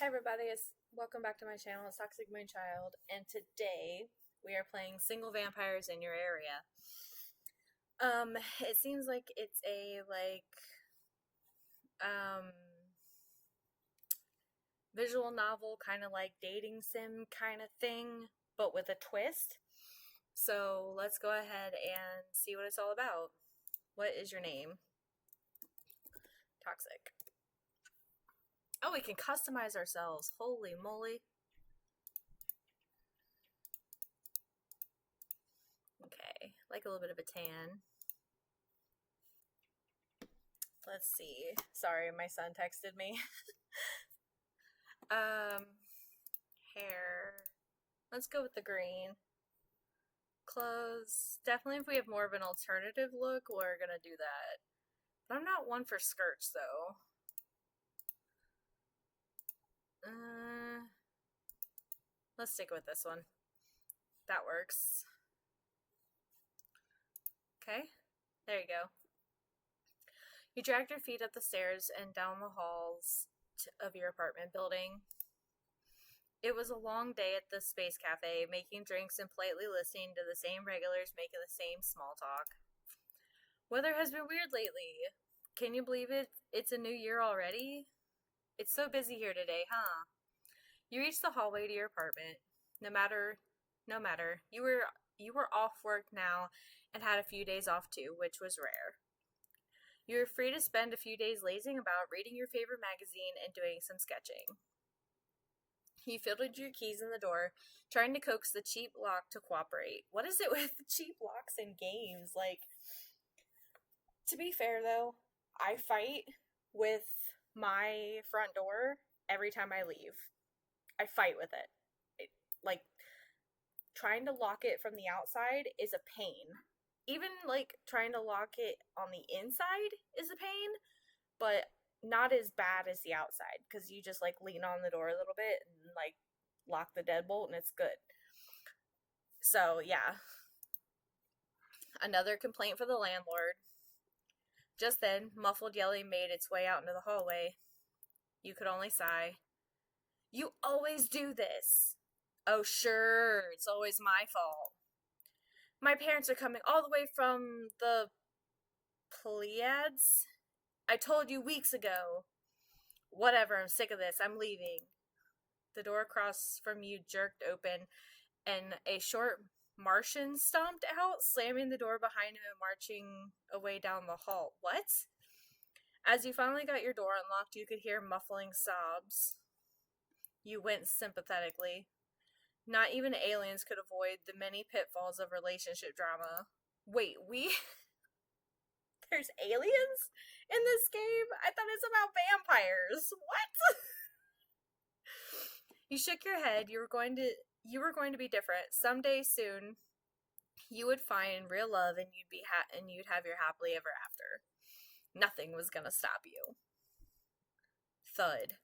Hi everybody, welcome back to my channel. It's Toxic Moon Child, and today we are playing single vampires in your area. It seems like it's a visual novel, kind of like dating sim kind of thing, but with a twist. So let's go ahead and see what it's all about. What is your name? Toxic. Oh, we can customize ourselves. Holy moly. Okay, like a little bit of a tan. Let's see. Sorry, my son texted me. Hair. Let's go with the green. Clothes. Definitely if we have more of an alternative look, we're gonna do that. But I'm not one for skirts, though. Let's stick with this one. That works. Okay, there you go. You dragged your feet up the stairs and down the halls of your apartment building. It was a long day at the Space Cafe, making drinks and politely listening to the same regulars making the same small talk. Weather has been weird lately. Can you believe it? It's a new year already? It's so busy here today, huh? You reached the hallway to your apartment. No matter, you were off work now and had a few days off too, which was rare. You were free to spend a few days lazing about, reading your favorite magazine, and doing some sketching. You fiddled your keys in the door, trying to coax the cheap lock to cooperate. What is it with cheap locks in games? Like, to be fair though, I fight with my front door every time I leave. I fight with it. Like, trying to lock it from the outside is a pain. Even, like, trying to lock it on the inside is a pain, but not as bad as the outside, because you just, like, lean on the door a little bit and, like, lock the deadbolt and it's good. So, yeah. Another complaint for the landlord. Just then, muffled yelling made its way out into the hallway. You could only sigh. You always do this. Oh, sure, it's always my fault. My parents are coming all the way from the Pleiades. I told you weeks ago. Whatever, I'm sick of this. I'm leaving. The door across from you jerked open, and a short Martian stomped out, slamming the door behind him and marching away down the hall. What? As you finally got your door unlocked, you could hear muffling sobs. You winced sympathetically. Not even aliens could avoid the many pitfalls of relationship drama. Wait, There's aliens in this game? I thought it's about vampires. What? You shook your head. You were going to be different. Someday soon, you would find real love, and you'd have your happily ever after. Nothing was gonna stop you. Thud.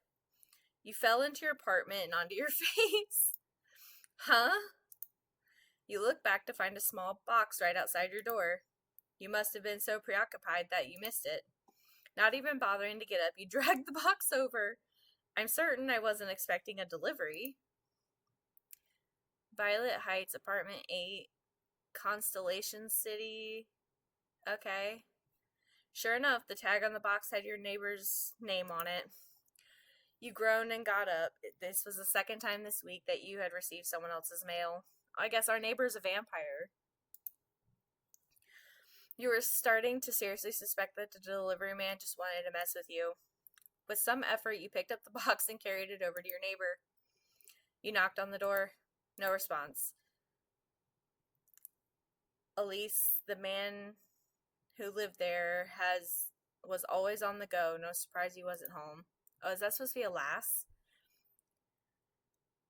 You fell into your apartment and onto your face. Huh? You looked back to find a small box right outside your door. You must have been so preoccupied that you missed it. Not even bothering to get up, you dragged the box over. I'm certain I wasn't expecting a delivery. Violet Heights, Apartment 8, Constellation City. Okay. Sure enough, the tag on the box had your neighbor's name on it. You groaned and got up. This was the second time this week that you had received someone else's mail. I guess our neighbor's a vampire. You were starting to seriously suspect that the delivery man just wanted to mess with you. With some effort, you picked up the box and carried it over to your neighbor. You knocked on the door. No response. Elise, the man who lived there, was always on the go. No surprise he wasn't home. Oh, is that supposed to be a lass?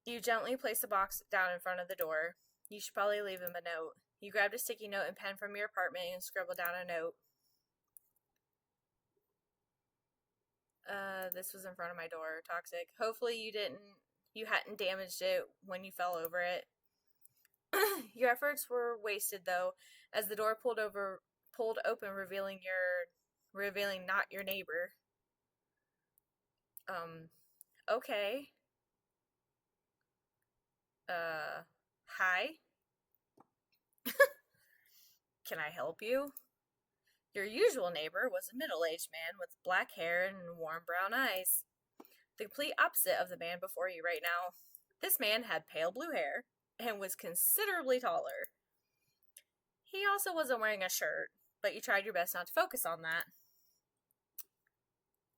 You gently placed the box down in front of the door. You should probably leave him a note. You grabbed a sticky note and pen from your apartment and scribbled down a note. This was in front of my door. Toxic. Hopefully you hadn't damaged it when you fell over it. Your efforts were wasted though, as the door pulled open, revealing not your neighbor. Okay. Hi? Can I help you? Your usual neighbor was a middle-aged man with black hair and warm brown eyes. The complete opposite of the man before you right now. This man had pale blue hair and was considerably taller. He also wasn't wearing a shirt, but you tried your best not to focus on that.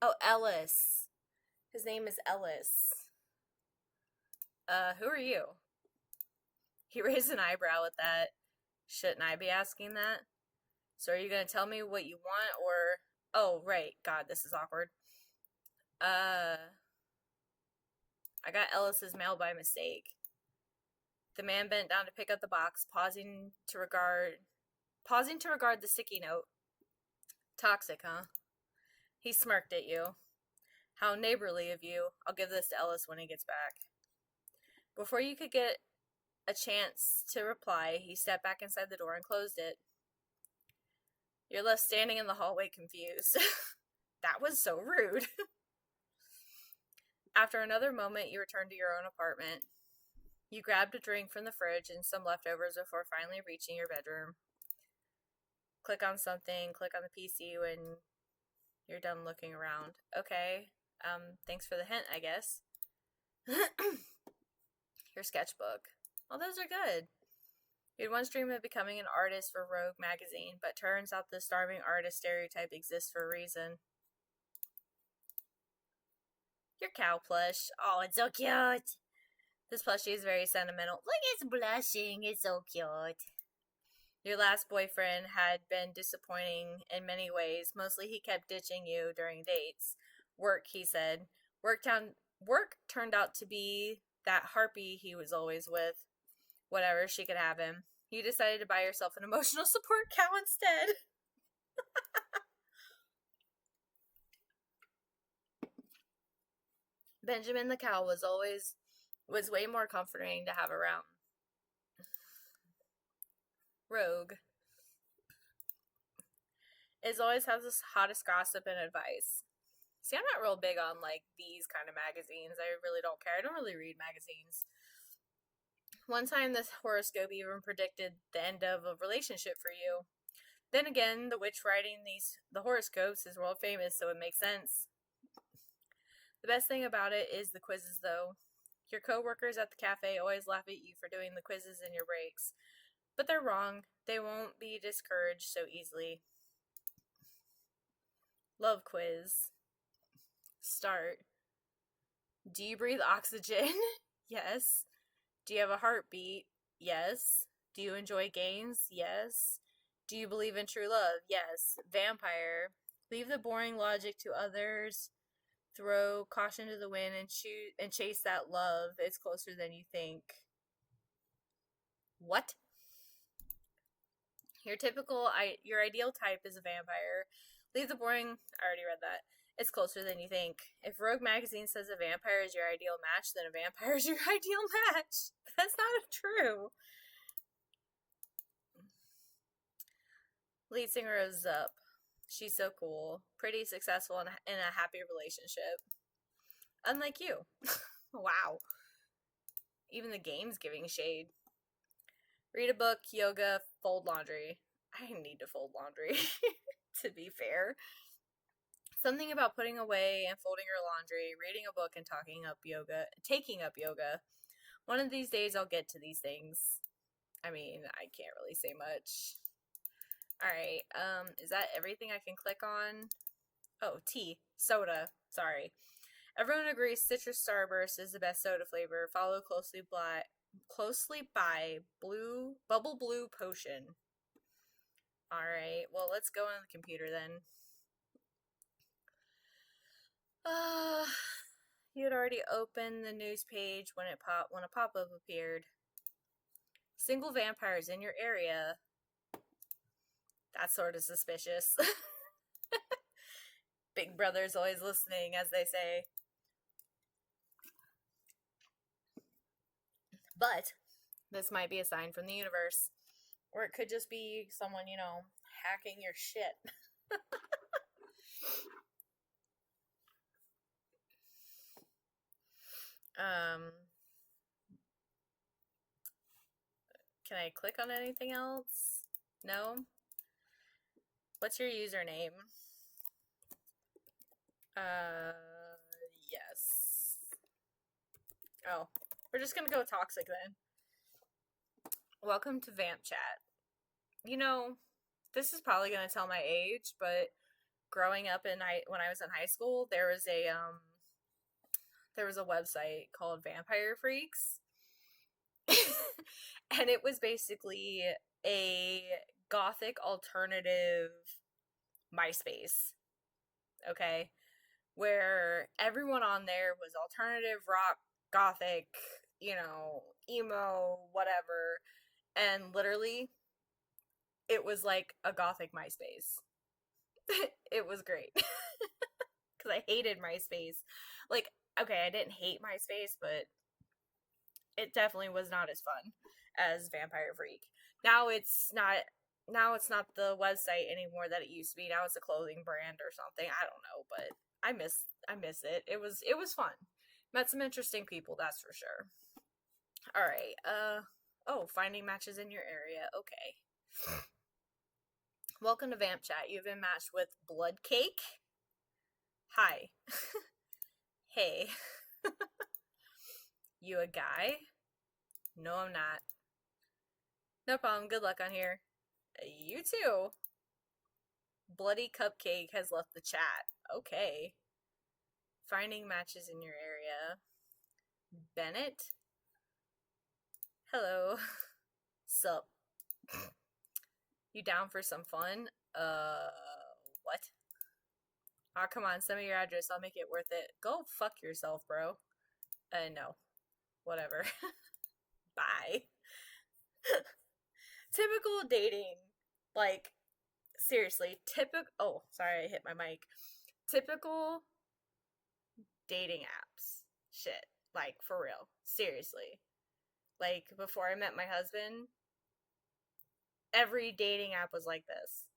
Oh, Ellis. His name is Ellis. Who are you? He raised an eyebrow at that. Shouldn't I be asking that? So are you gonna tell me what you want, or... Oh, right. God, this is awkward. I got Ellis's mail by mistake. The man bent down to pick up the box, pausing to regard the sticky note. Toxic, huh? He smirked at you. How neighborly of you. I'll give this to Ellis when he gets back. Before you could get a chance to reply, he stepped back inside the door and closed it. You're left standing in the hallway confused. That was so rude. After another moment, you returned to your own apartment. You grabbed a drink from the fridge and some leftovers before finally reaching your bedroom. Click on something, click on the PC when you're done looking around. Okay, thanks for the hint, I guess. Your sketchbook. Well, those are good. You'd once dreamed of becoming an artist for Rogue magazine, but turns out the starving artist stereotype exists for a reason. Your cow plush. Oh, it's so cute. This plushie is very sentimental. Look, it's blushing. It's so cute. Your last boyfriend had been disappointing in many ways. Mostly he kept ditching you during dates. Work, he said. Work turned out to be that harpy he was always with. Whatever, she could have him. You decided to buy yourself an emotional support cow instead. Benjamin the cow was way more comforting to have around. Rogue is always has the hottest gossip and advice. See, I'm not real big on like these kind of magazines. I really don't care. I don't really read magazines. One time this horoscope even predicted the end of a relationship for you. Then again, the witch writing the horoscopes is world famous, so it makes sense. The best thing about it is the quizzes, though. Your coworkers at the cafe always laugh at you for doing the quizzes in your breaks. But they're wrong. They won't be discouraged so easily. Love quiz. Start. Do you breathe oxygen? Yes. Do you have a heartbeat? Yes. Do you enjoy games? Yes. Do you believe in true love? Yes. Vampire. Leave the boring logic to others. Throw caution to the wind and chase that love. It's closer than you think. What? Your ideal type is a vampire. Leave the boring. I already read that. It's closer than you think. If Rogue Magazine says a vampire is your ideal match, then a vampire is your ideal match. That's not true. Lead singer of Zup. She's so cool. Pretty successful in a happy relationship. Unlike you. Wow. Even the game's giving shade. Read a book, yoga, fold laundry. I need to fold laundry, to be fair. Something about putting away and folding your laundry, reading a book, and taking up yoga. One of these days I'll get to these things. I mean, I can't really say much. Alright, is that everything I can click on? Oh, tea. Soda. Sorry. Everyone agrees citrus starburst is the best soda flavor, followed closely by bubble blue potion. Alright, well, let's go on the computer then. You had already opened the news page when a pop-up appeared. Single vampires in your area. That's sort of suspicious. Big Brother's always listening, as they say. But this might be a sign from the universe. Or it could just be someone, hacking your shit. Can I click on anything else? No? What's your username? Yes. Oh, we're just gonna go toxic then. Welcome to Vamp Chat. You know, this is probably gonna tell my age, but growing up when I was in high school, there was a website called Vampire Freaks, and it was basically a gothic alternative MySpace. Okay, where everyone on there was alternative rock, gothic, emo, whatever, and literally it was like a gothic MySpace. It was great because I hated MySpace. Like, okay, I didn't hate MySpace, but it definitely was not as fun as Vampire Freak. Now it's not. Now it's not the website anymore that it used to be. Now it's a clothing brand or something. I don't know, but I miss it. It was fun. Met some interesting people, that's for sure. All right. Oh, finding matches in your area. Okay. Welcome to Vamp Chat. You've been matched with Blood Cake. Hi. Hey. You a guy? No, I'm not. No problem. Good luck on here. You too. Bloody Cupcake has left the chat. Okay. Finding matches in your area. Bennett? Hello. Sup? You down for some fun? What? Aw, come on, send me your address. I'll make it worth it. Go fuck yourself, bro. No. Whatever. Bye. Typical dating. Like, seriously, oh, sorry, I hit my mic. Typical dating apps. Shit. Like, for real. Seriously. Like, before I met my husband, every dating app was like this.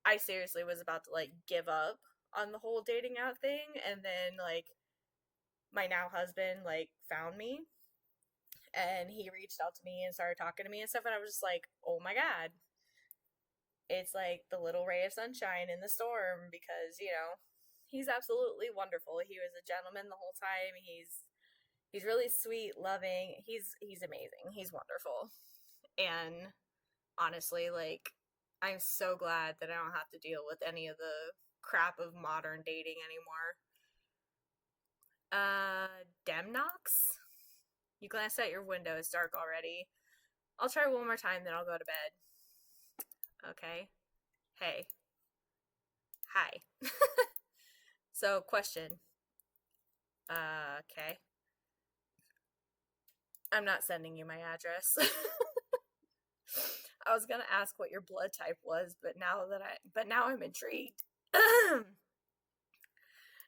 I seriously was about to, like, give up on the whole dating app thing, and then, like, my now husband, like, found me, and he reached out to me and started talking to me and stuff, and I was just like, oh my god. It's like the little ray of sunshine in the storm, because, he's absolutely wonderful. He was a gentleman the whole time. He's really sweet, loving. He's amazing. He's wonderful. And honestly, like, I'm so glad that I don't have to deal with any of the crap of modern dating anymore. Demnox? You glanced at your window. It's dark already. I'll try one more time, then I'll go to bed. Okay. Hey. Hi. So, question. Okay. I'm not sending you my address. I was gonna ask what your blood type was, but now I'm intrigued.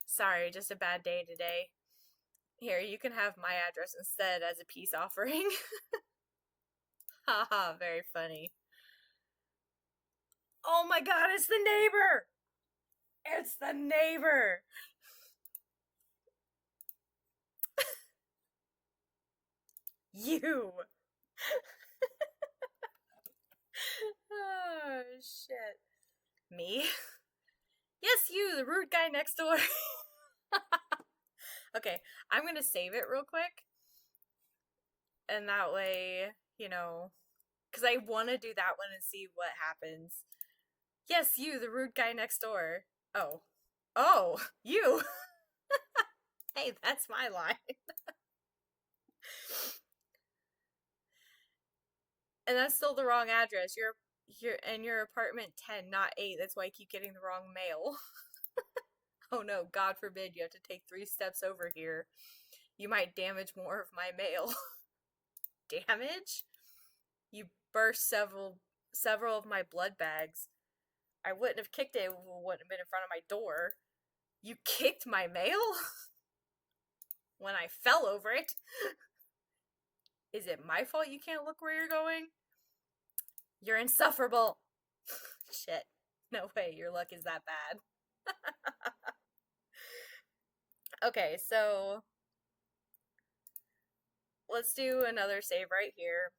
Sorry, just a bad day today. Here, you can have my address instead as a peace offering. Haha, very funny. Oh my god, it's the neighbor! It's the neighbor! You! Oh, shit. Me? Yes, you, the rude guy next door. Okay, I'm gonna save it real quick. And that way, because I want to do that one and see what happens. Yes, you, the rude guy next door. Oh. Oh, you! Hey, that's my line. And that's still the wrong address. You're in your apartment 10, not 8. That's why I keep getting the wrong mail. Oh no, God forbid you have to take 3 steps over here. You might damage more of my mail. Damage? You burst several of my blood bags. I wouldn't have kicked it if it wouldn't have been in front of my door. You kicked my mail? When I fell over it? Is it my fault you can't look where you're going? You're insufferable. Shit. No way, your luck is that bad. Okay, so let's do another save right here.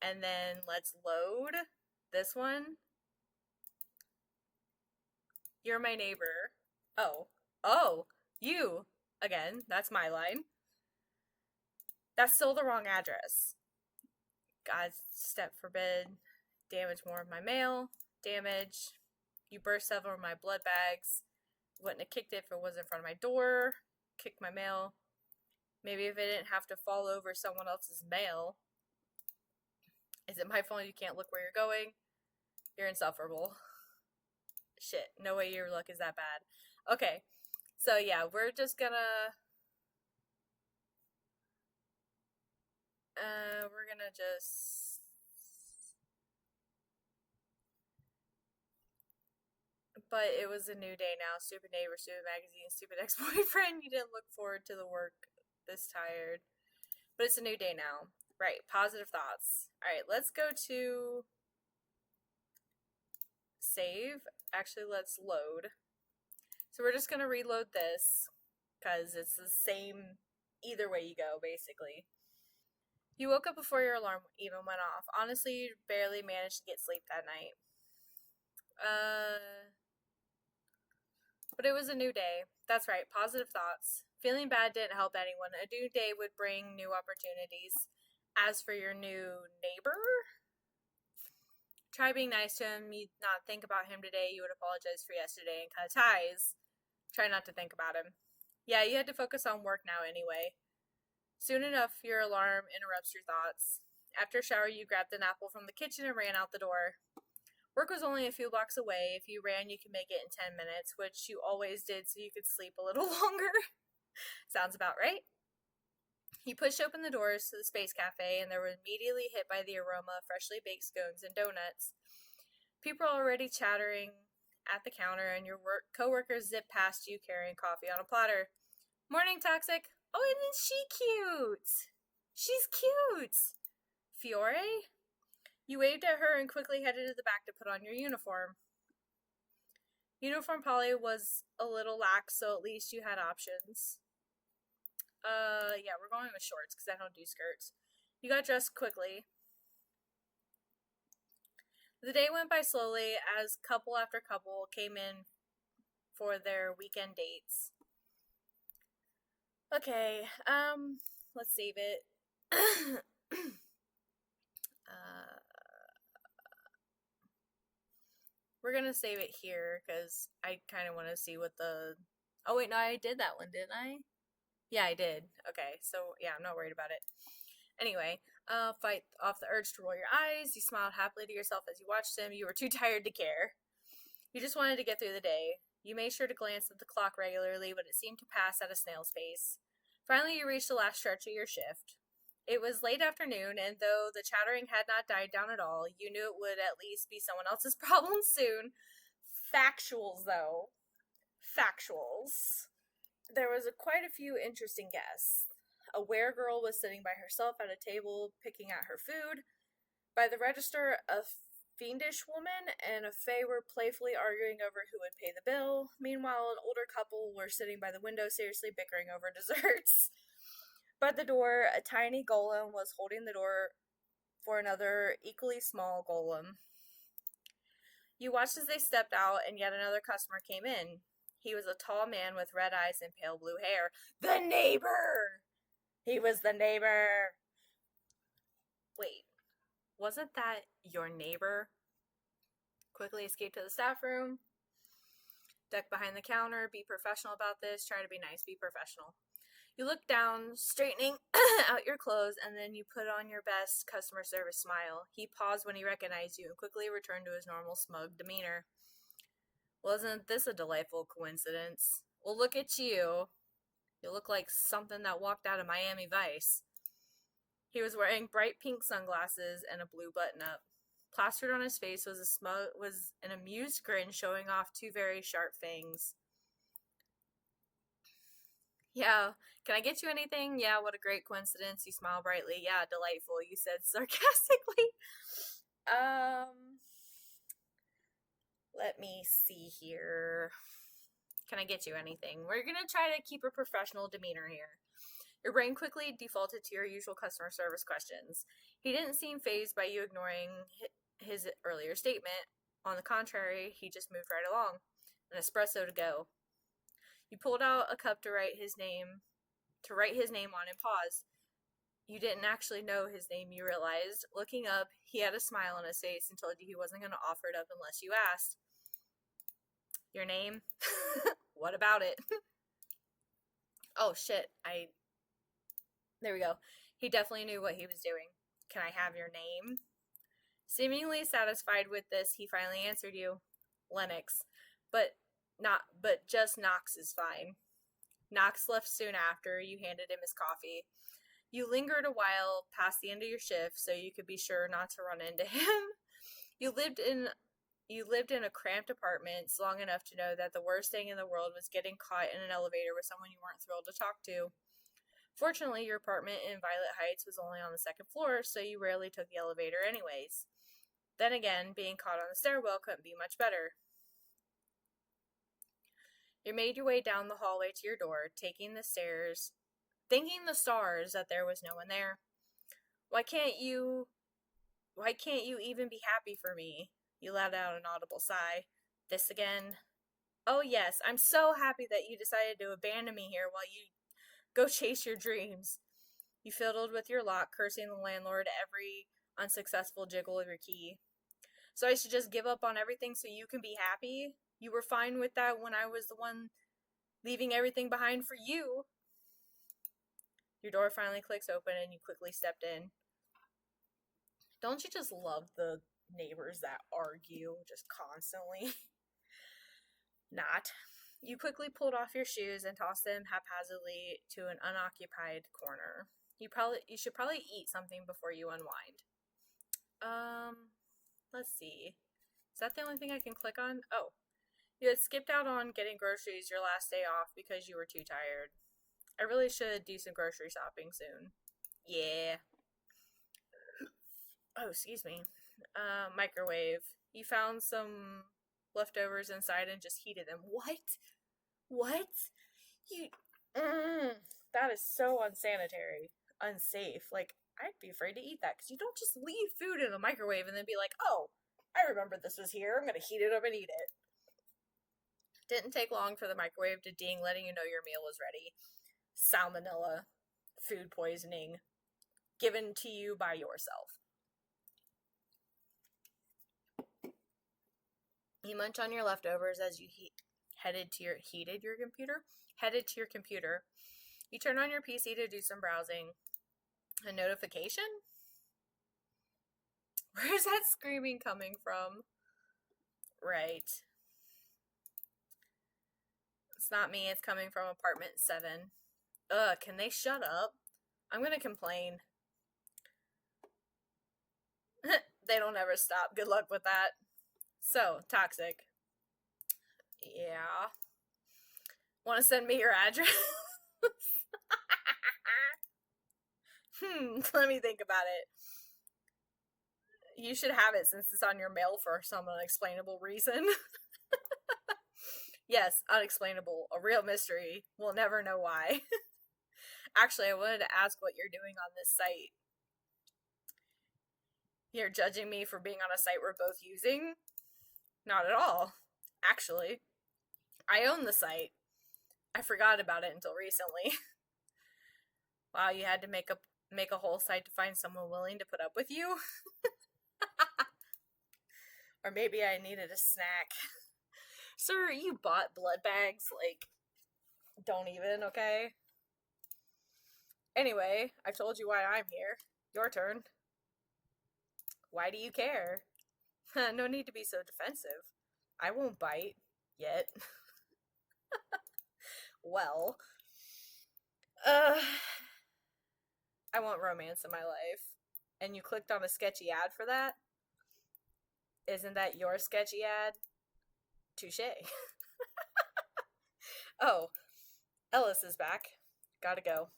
And then let's load this one. You're my neighbor. Oh, you. Again, that's my line. That's still the wrong address. God, step forbid. Damage more of my mail. Damage. You burst several of my blood bags. Wouldn't have kicked it if it was in front of my door. Kicked my mail. Maybe if it didn't have to fall over someone else's mail. Is it my fault you can't look where you're going? You're insufferable. Shit, no way your luck is that bad. Okay, so yeah, we're just gonna... we're gonna just... But it was a new day now. Stupid neighbor, stupid magazine, stupid ex-boyfriend. You didn't look forward to the work this tired. But it's a new day now. Right, positive thoughts. Alright, let's go to... save. Actually, let's load. So we're just gonna reload this, because it's the same either way you go, basically. You woke up before your alarm even went off. Honestly, you barely managed to get sleep that night. But it was a new day. That's right, positive thoughts. Feeling bad didn't help anyone. A new day would bring new opportunities. As for your new neighbor, try being nice to him. You'd not think about him today. You would apologize for yesterday and cut ties. Try not to think about him. Yeah, you had to focus on work now anyway. Soon enough, your alarm interrupts your thoughts. After a shower, you grabbed an apple from the kitchen and ran out the door. Work was only a few blocks away. If you ran, you could make it in 10 minutes, which you always did so you could sleep a little longer. Sounds about right. You pushed open the doors to the Space Cafe, and they were immediately hit by the aroma of freshly baked scones and donuts. People are already chattering at the counter, and your co-workers zip past you carrying coffee on a platter. Morning, Toxic. Oh, isn't she cute? She's cute. Fiore? You waved at her and quickly headed to the back to put on your uniform. Uniform poly was a little lax, so at least you had options. Yeah, we're going with shorts because I don't do skirts. You got dressed quickly. The day went by slowly as couple after couple came in for their weekend dates. Okay, let's save it. We're gonna save it here because I kind of want to see what the... Oh wait, no, I did that one, didn't I? Yeah, I did. Okay, so yeah, I'm not worried about it. Anyway, fight off the urge to roll your eyes. You smiled happily to yourself as you watched him. You were too tired to care. You just wanted to get through the day. You made sure to glance at the clock regularly, but it seemed to pass at a snail's pace. Finally, you reached the last stretch of your shift. It was late afternoon, and though the chattering had not died down at all, you knew it would at least be someone else's problem soon. Factuals, though. Factuals. There was quite a few interesting guests. A weregirl was sitting by herself at a table picking at her food. By the register, a fiendish woman and a fae were playfully arguing over who would pay the bill. Meanwhile, an older couple were sitting by the window seriously bickering over desserts. By the door, a tiny golem was holding the door for another equally small golem. You watched as they stepped out, and yet another customer came in. He was a tall man with red eyes and pale blue hair. The neighbor! He was the neighbor! Wait, wasn't that your neighbor? Quickly escape to the staff room. Duck behind the counter. Be professional about this. Try to be nice. Be professional. You look down, straightening out your clothes, and then you put on your best customer service smile. He paused when he recognized you and quickly returned to his normal smug demeanor. Wasn't this a delightful coincidence? Well, look at you. You look like something that walked out of Miami Vice. He was wearing bright pink sunglasses and a blue button-up. Plastered on his face was an amused grin showing off two very sharp fangs. Yeah, can I get you anything? Yeah, what a great coincidence. You smile brightly. Yeah, delightful, you said sarcastically. Let me see here. Can I get you anything? We're gonna try to keep a professional demeanor here. Your brain quickly defaulted to your usual customer service questions. He didn't seem fazed by you ignoring his earlier statement. On the contrary, he just moved right along. An espresso to go. You pulled out a cup to write his name on and paused. You didn't actually know his name, you realized. Looking up, he had a smile on his face and told you he wasn't going to offer it up unless you asked. Your name? What about it? Oh shit, there we go. He definitely knew what he was doing. Can I have your name? Seemingly satisfied with this, he finally answered you. Lennox. But just Knox is fine. Knox left soon after. You handed him his coffee. You lingered a while past the end of your shift so you could be sure not to run into him. You lived in a cramped apartment long enough to know that the worst thing in the world was getting caught in an elevator with someone you weren't thrilled to talk to. Fortunately, your apartment in Violet Heights was only on the second floor, so you rarely took the elevator anyways. Then again, being caught on the stairwell couldn't be much better. You made your way down the hallway to your door, taking the stairs, thanking the stars that there was no one there. Why can't you even be happy for me? You let out an audible sigh. This again? Oh yes, I'm so happy that you decided to abandon me here while you go chase your dreams. You fiddled with your lock, cursing the landlord every unsuccessful jiggle of your key. So I should just give up on everything so you can be happy? You were fine with that when I was the one leaving everything behind for you. Your door finally clicks open and you quickly stepped in. Don't you just love the neighbors that argue just constantly? Not. You quickly pulled off your shoes and tossed them haphazardly to an unoccupied corner. You should probably eat something before you unwind. Let's see. Is that the only thing I can click on? Oh. You had skipped out on getting groceries your last day off because you were too tired. I really should do some grocery shopping soon. Yeah. Oh, excuse me. Microwave. You found some leftovers inside and just heated them. What? That is so unsanitary. Unsafe. Like, I'd be afraid to eat that because you don't just leave food in a microwave and then be like, oh, I remember this was here. I'm going to heat it up and eat it. Didn't take long for the microwave to ding, letting you know your meal was ready. Salmonella. Food poisoning. Given to you by yourself. You munch on your leftovers as you headed to your computer. You turn on your PC to do some browsing. A notification? Where's that screaming coming from? Right. It's not me, it's coming from apartment 7. Ugh, can they shut up? I'm gonna complain. They don't ever stop. Good luck with that. So, toxic. Yeah. Want to send me your address? Let me think about it. You should have it since it's on your mail for some unexplainable reason. Yes, unexplainable. A real mystery. We'll never know why. Actually, I wanted to ask what you're doing on this site. You're judging me for being on a site we're both using? Not at all. Actually, I own the site. I forgot about it until recently. Wow, you had to make a whole site to find someone willing to put up with you? Or maybe I needed a snack. Sir, you bought blood bags? Like, don't even, okay? Anyway, I've told you why I'm here. Your turn. Why do you care? No need to be so defensive. I won't bite. Yet. Well. I want romance in my life. And you clicked on a sketchy ad for that? Isn't that your sketchy ad? Touche. Oh, Ellis is back. Gotta go.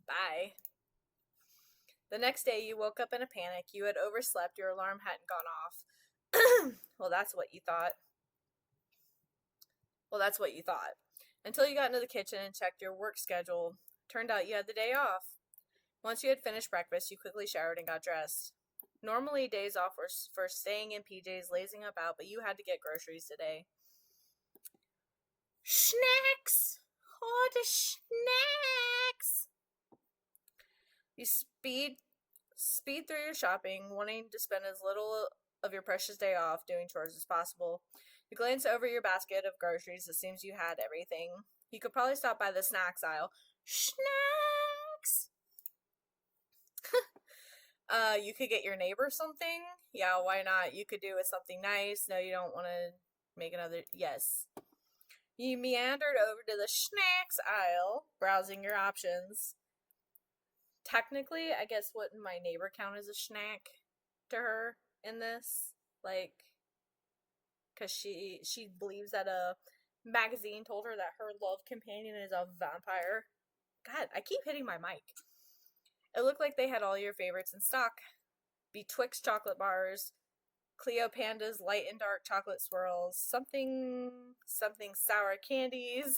Bye. The next day you woke up in a panic. You had overslept. Your alarm hadn't gone off. Well, that's what you thought. Until you got into the kitchen and checked your work schedule. Turned out you had the day off. Once you had finished breakfast, you quickly showered and got dressed. Normally, days off were for staying in PJs, lazing about, but you had to get groceries today. Snacks! Oh, the snacks! You speed through your shopping, wanting to spend as little of your precious day off doing chores as possible. You glance over your basket of groceries. It seems you had everything. You could probably stop by the snacks aisle. Snacks! You could get your neighbor something. Yeah, why not? You could do it something nice. No, you don't want to make another. Yes. You meandered over to the snacks aisle, browsing your options. Technically, I guess wouldn't my neighbor count as a snack to her in this? Like, because she believes that a magazine told her that her love companion is a vampire. God, I keep hitting my mic. It looked like they had all your favorites in stock. Betwixt chocolate bars, Cleo Panda's light and dark chocolate swirls, something sour candies.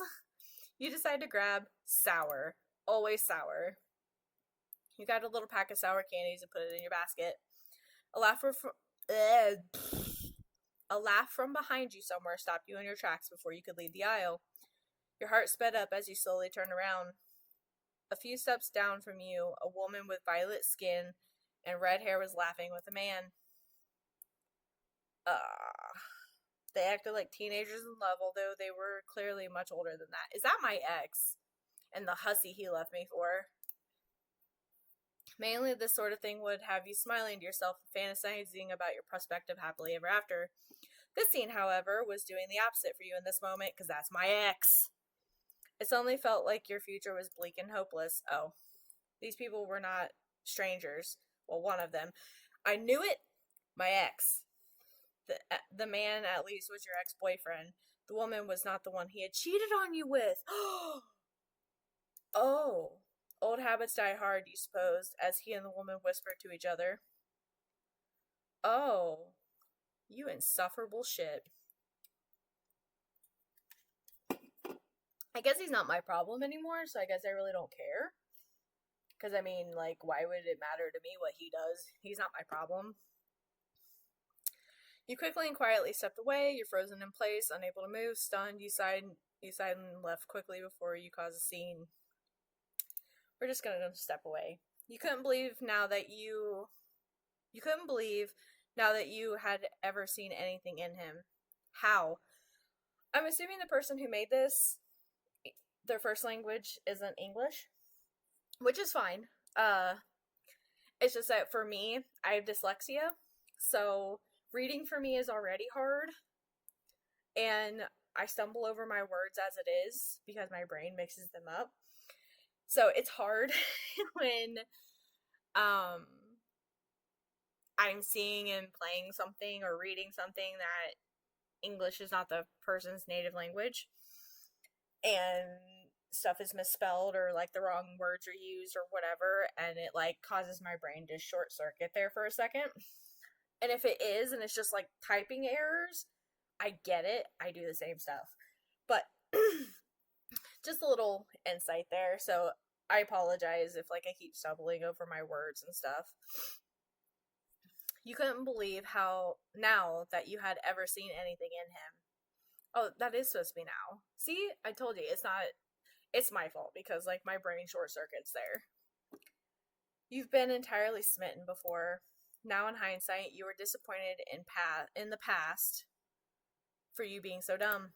You decide to grab sour. Always sour. You got a little pack of sour candies and put it in your basket. A laugh from behind you somewhere stopped you in your tracks before you could leave the aisle. Your heart sped up as you slowly turned around. A few steps down from you, a woman with violet skin and red hair was laughing with a man. They acted like teenagers in love, although they were clearly much older than that. Is that my ex? And the hussy he left me for? Mainly this sort of thing would have you smiling to yourself and fantasizing about your prospective happily ever after. This scene, however, was doing the opposite for you in this moment, because that's my ex. It suddenly felt like your future was bleak and hopeless. Oh, these people were not strangers. Well, one of them. I knew it! My ex. The man, at least, was your ex-boyfriend. The woman was not the one he had cheated on you with. Oh. Old habits die hard, you supposed, as he and the woman whispered to each other. Oh. You insufferable shit. I guess he's not my problem anymore, so I guess I really don't care. Because, I mean, like, why would it matter to me what he does? He's not my problem. You quickly and quietly stepped away. You're frozen in place, unable to move, stunned. You sighed and left quickly before you cause a scene. We're just gonna step away. You couldn't believe now that you had ever seen anything in him. How? I'm assuming the person who made this, their first language isn't English, which is fine. It's just that for me, I have dyslexia, so reading for me is already hard, and I stumble over my words as it is because my brain mixes them up. So it's hard when I'm seeing and playing something or reading something that English is not the person's native language, and stuff is misspelled or like the wrong words are used or whatever, and it like causes my brain to short circuit there for a second. And if it is and it's just like typing errors, I get it. I do the same stuff. But just a little insight there. So I apologize if like I keep stumbling over my words and stuff. You couldn't believe how now that you had ever seen anything in him. Oh, that is supposed to be now. See, I told you, it's my fault because like my brain short circuits there. You've been entirely smitten before. Now in hindsight, you were disappointed in the past for you being so dumb.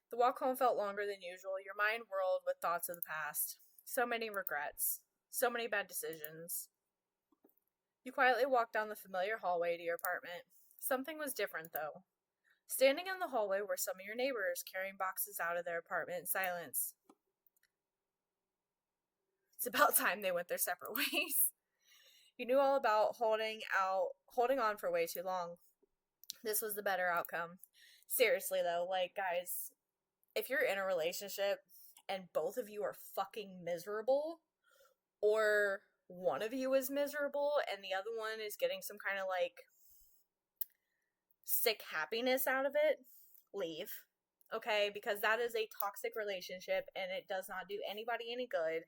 The walk home felt longer than usual. Your mind whirled with thoughts of the past. So many regrets. So many bad decisions. You quietly walked down the familiar hallway to your apartment. Something was different, though. Standing in the hallway were some of your neighbors, carrying boxes out of their apartment in silence. It's about time they went their separate ways. You knew all about holding on for way too long. This was the better outcome. Seriously, though, like, guys, if you're in a relationship and both of you are fucking miserable, or one of you is miserable and the other one is getting some kind of, like, sick happiness out of it, leave. okay? Because that is a toxic relationship and it does not do anybody any good.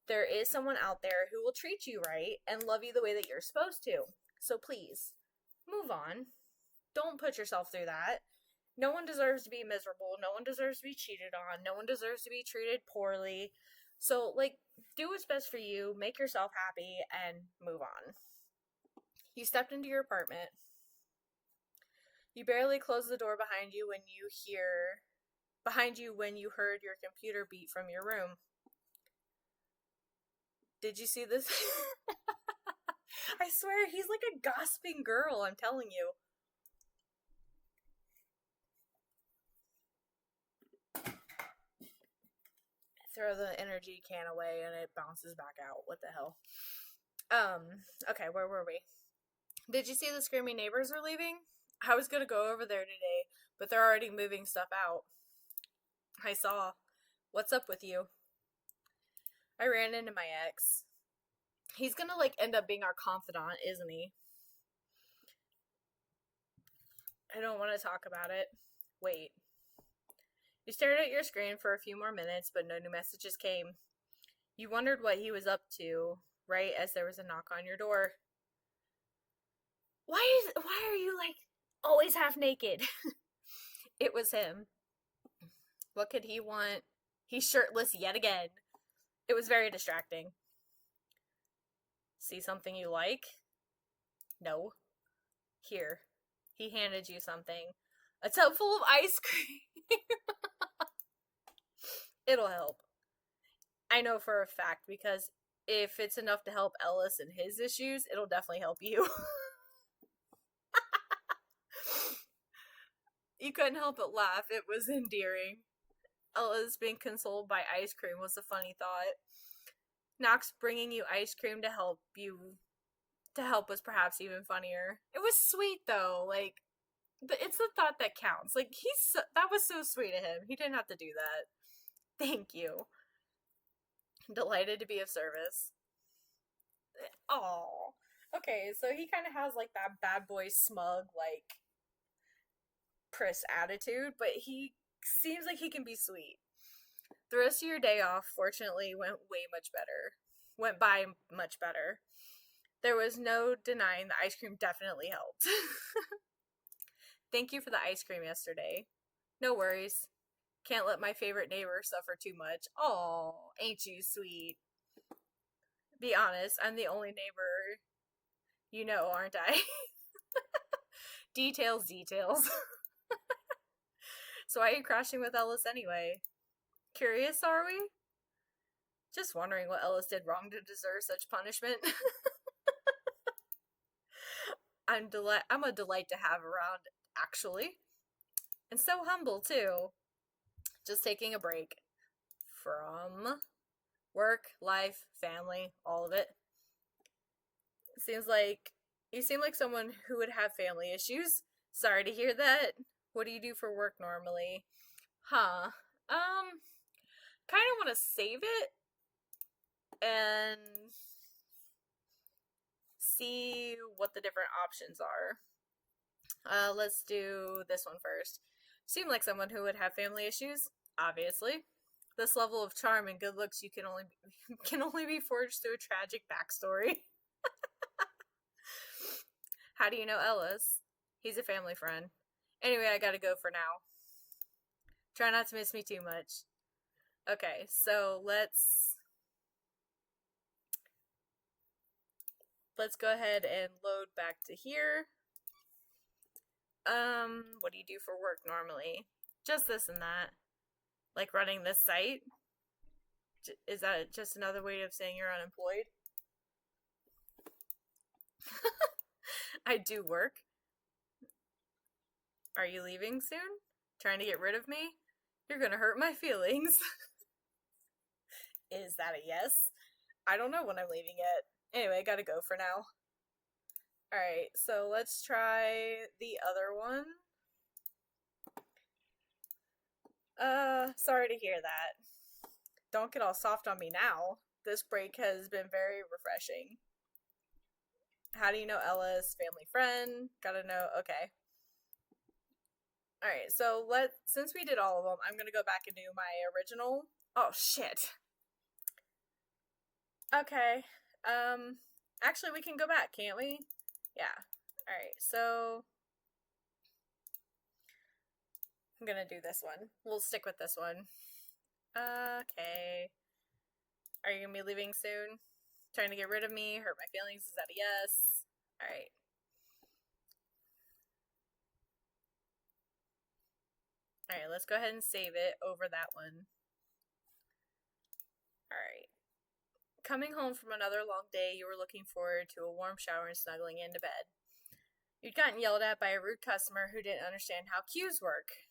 There is someone out there who will treat you right and love you the way that you're supposed to. So please, move on. Don't put yourself through that. No one deserves to be miserable. No one deserves to be cheated on. No one deserves to be treated poorly. So, like, do what's best for you, make yourself happy, and move on. You stepped into your apartment. You barely closed the door behind you when you heard your computer beat from your room. Did you see this? I swear, he's like a gossiping girl, I'm telling you. Throw the energy can away and it bounces back out. What the hell? Okay, where were we? Did you see the screaming neighbors are leaving? I was gonna go over there today, but they're already moving stuff out. I saw. What's up with you? I ran into my ex. He's gonna, like, end up being our confidant, isn't he? I don't want to talk about it. Wait. You stared at your screen for a few more minutes, but no new messages came. You wondered what he was up to, right as there was a knock on your door. Why are you, like, always half naked? It was him. What could he want? He's shirtless yet again. It was very distracting. See something you like? No. Here. He handed you something. A tub full of ice cream. It'll help. I know for a fact, because if it's enough to help Ellis and his issues, it'll definitely help you. You couldn't help but laugh. It was endearing. Ellis being consoled by ice cream was a funny thought. Knox bringing you ice cream to help was perhaps even funnier. It was sweet though, like, but it's the thought that counts. Like, that was so sweet of him. He didn't have to do that. Thank you. Delighted to be of service. Oh, okay. So he kind of has, like, that bad boy smug, like, Chris attitude, but he seems like he can be sweet. The rest of your day off, fortunately, went by much better. There was no denying the ice cream definitely helped. Thank you for the ice cream yesterday. No worries. Can't let my favorite neighbor suffer too much. Aw, ain't you sweet? Be honest, I'm the only neighbor you know, aren't I? Details. So why are you crashing with Ellis anyway? Curious, are we? Just wondering what Ellis did wrong to deserve such punishment. I'm a delight to have around, actually. And so humble, too. Just taking a break from work, life, family, all of it. You seem like someone who would have family issues. Sorry to hear that. What do you do for work normally? Huh. Kind of want to save it and see what the different options are. Let's do this one first. Seem like someone who would have family issues, obviously. This level of charm and good looks can only be forged through a tragic backstory. How do you know Ellis? He's a family friend. Anyway, I gotta go for now. Try not to miss me too much. Okay, so let's go ahead and load back to here. What do you do for work normally? Just this and that. Like running this site? Is that just another way of saying you're unemployed? I do work. Are you leaving soon? Trying to get rid of me? You're gonna hurt my feelings. Is that a yes? I don't know when I'm leaving yet. Anyway, I gotta go for now. Alright, so let's try the other one. Sorry to hear that. Don't get all soft on me now. This break has been very refreshing. How do you know Ellis? Family friend? Gotta know. Okay. Alright, so since we did all of them, I'm gonna go back and do my original. Oh, shit. Okay. Actually, we can go back, can't we? Yeah. Alright, so I'm gonna do this one. We'll stick with this one. Okay. Are you gonna be leaving soon? Trying to get rid of me? Hurt my feelings? Is that a yes? Alright. Alright, let's go ahead and save it over that one. Alright. Coming home from another long day, you were looking forward to a warm shower and snuggling into bed. You'd gotten yelled at by a rude customer who didn't understand how queues work.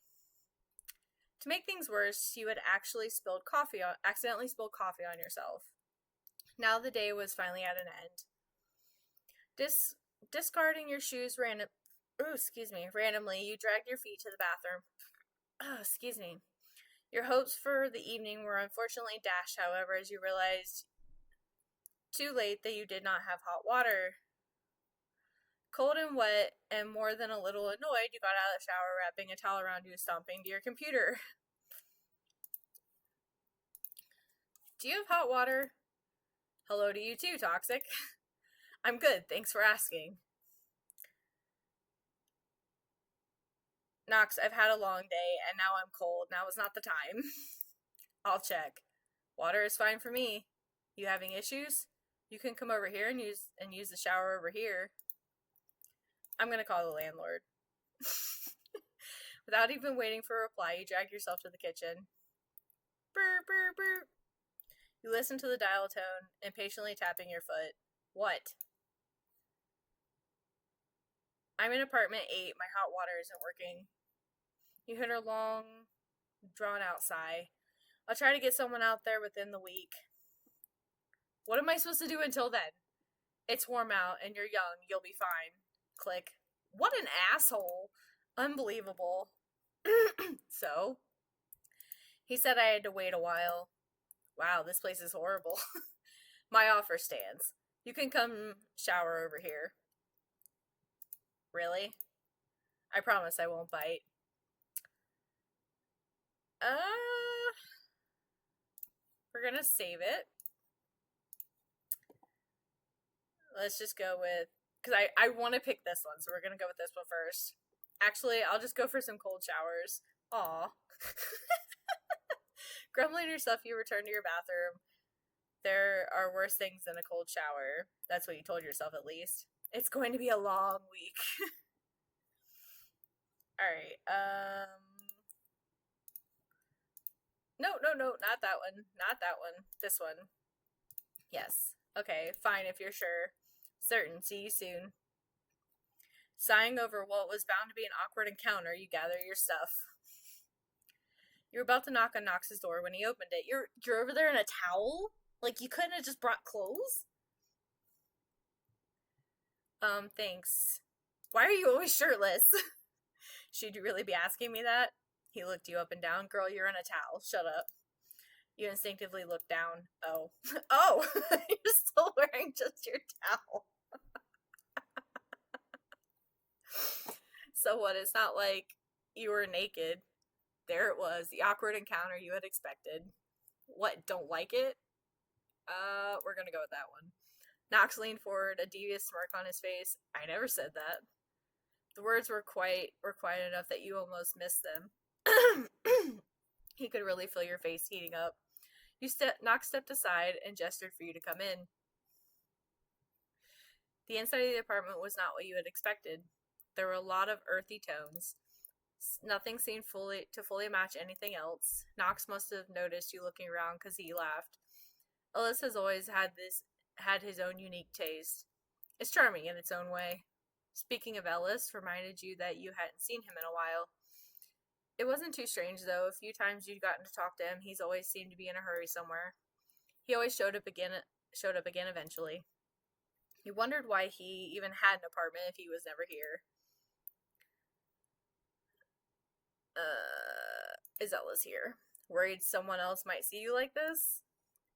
To make things worse, you had accidentally spilled coffee on yourself. Now the day was finally at an end. Discarding your shoes randomly, you dragged your feet to the bathroom. Your hopes for the evening were unfortunately dashed, however, as you realized too late that you did not have hot water. Cold and wet, and more than a little annoyed, you got out of the shower, wrapping a towel around you, stomping to your computer. Do you have hot water? Hello to you too, Toxic. I'm good, thanks for asking. Nox, I've had a long day, and now I'm cold. Now is not the time. I'll check. Water is fine for me. You having issues? You can come over here and use the shower over here. I'm gonna call the landlord. Without even waiting for a reply, you drag yourself to the kitchen. Brr, brr, brr. You listen to the dial tone, impatiently tapping your foot. What? I'm in apartment 8. My hot water isn't working. You hit a long, drawn-out sigh. I'll try to get someone out there within the week. What am I supposed to do until then? It's warm out, and you're young. You'll be fine. Click. What an asshole. Unbelievable. So? He said I had to wait a while. Wow, this place is horrible. My offer stands. You can come shower over here. Really? I promise I won't bite. We're gonna save it. Let's just go with, because I want to pick this one, so we're gonna go with this one first. Actually, I'll just go for some cold showers. Aw. Grumbling yourself, you return to your bathroom. There are worse things than a cold shower. That's what you told yourself, at least. It's going to be a long week. Alright, No, not that one. Not that one. This one. Yes. Okay, fine if you're sure. Certain. See you soon. Sighing over what was bound to be an awkward encounter, you gather your stuff. You were about to knock on Knox's door when he opened it. You're over there in a towel? Like, you couldn't have just brought clothes? Thanks. Why are you always shirtless? Should you really be asking me that? He looked you up and down. Girl, you're in a towel. Shut up. You instinctively looked down. Oh. Oh! You're still wearing just your towel. So what? It's not like you were naked. There it was. The awkward encounter you had expected. What? Don't like it? We're gonna go with that one. Knox leaned forward, a devious smirk on his face. I never said that. The words were quiet enough that you almost missed them. He could really feel your face heating up. Knox stepped aside and gestured for you to come in. The inside of the apartment was not what you had expected. There were a lot of earthy tones. Nothing seemed to fully match anything else. Knox must have noticed you looking around because he laughed. Ellis has always had his own unique taste. It's charming in its own way. Speaking of Ellis, reminded you that you hadn't seen him in a while. It wasn't too strange, though. A few times you'd gotten to talk to him, he's always seemed to be in a hurry somewhere. He always showed up again eventually. You wondered why he even had an apartment if he was never here. Is Ellis here? Worried someone else might see you like this?